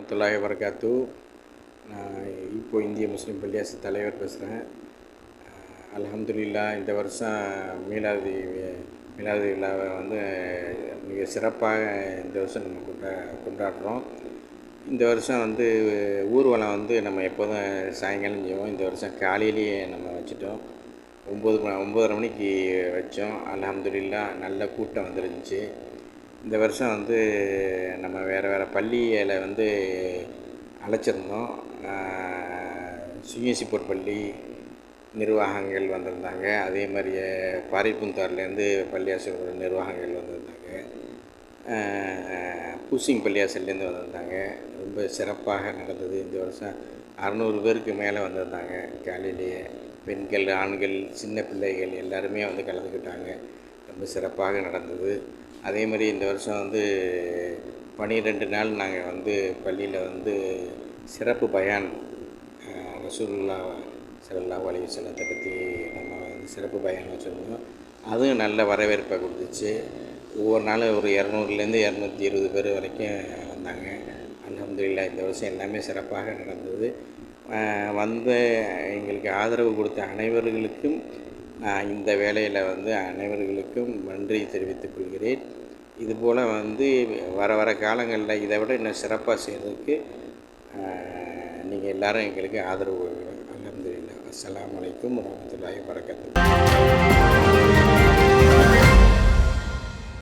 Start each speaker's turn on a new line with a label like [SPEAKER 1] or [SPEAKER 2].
[SPEAKER 1] வரமத்துல்லாஹி வபரகாத்து. நான் இப்போ இந்திய முஸ்லீம் பள்ளியாசு தலைவர் பேசுகிறேன். அல்ஹம்துலில்லாஹ் இந்த வருஷம் மீலாது விழாவை மிக சிறப்பாக இந்த வருஷம் நம்ம கொண்டாடுறோம். இந்த வருஷம் ஊர்வலம் நம்ம எப்போதும் சாயங்காலம் செய்வோம். இந்த வருஷம் காலையிலேயே நம்ம வச்சுட்டோம். 9:30 மணிக்கு வச்சோம். அல்ஹம்துலில்லாஹ் நல்ல கூட்டம் வந்துருந்துச்சு. இந்த வருஷம் நம்ம வேறு பள்ளியில் அழைச்சிருந்தோம். சுயசிப்பூர் பள்ளி நிர்வாகங்கள் வந்திருந்தாங்க. அதே மாதிரி பாரிப்புந்தார்லேருந்து பள்ளியாசல் நிர்வாகங்கள் வந்திருந்தாங்க. பூசிங் பள்ளியாசல்லேருந்து வந்திருந்தாங்க. ரொம்ப சிறப்பாக நடந்தது. இந்த வருஷம் 600 பேருக்கு மேலே வந்திருந்தாங்க. காலையிலேயே பெண்கள், ஆண்கள், சின்ன பிள்ளைகள் எல்லாருமே கலந்துக்கிட்டாங்க. ரொம்ப சிறப்பாக நடந்தது. அதே மாதிரி இந்த வருஷம் 12 நாள் நாங்கள் பள்ளியில் சிறப்பு பயான் ரசூலுல்லாஹ் ஸல்லல்லாஹு அலைஹி வஸல்லத்தை பற்றி நம்ம சிறப்பு பயான் வச்சுருந்தோம். அதுவும் நல்ல வரவேற்பை கொடுத்துச்சு. ஒவ்வொரு நாளும் ஒரு 200லேருந்து 220 பேர் வரைக்கும் வந்தாங்க. அல்ஹம்துலில்லாஹ் இந்த வருஷம் எல்லாமே சிறப்பாக நடந்தது. எங்களுக்கு ஆதரவு கொடுத்த அனைவர்களுக்கும் இந்த வேளையில் அனைவர்களுக்கும் நன்றி தெரிவித்துக் கொள்கிறேன். இதுபோல் வர காலங்களில் இதை விட இன்னும் சிறப்பாக செய்கிறதுக்கு நீங்கள் எல்லோரும் எங்களுக்கு ஆதரவு கொடுக்கணும். அல்ஹம்துலில்லாஹ். அஸ்ஸலாமு அலைக்கும் வரஹ்மத்துல்லாஹி வபரகாத்துஹு.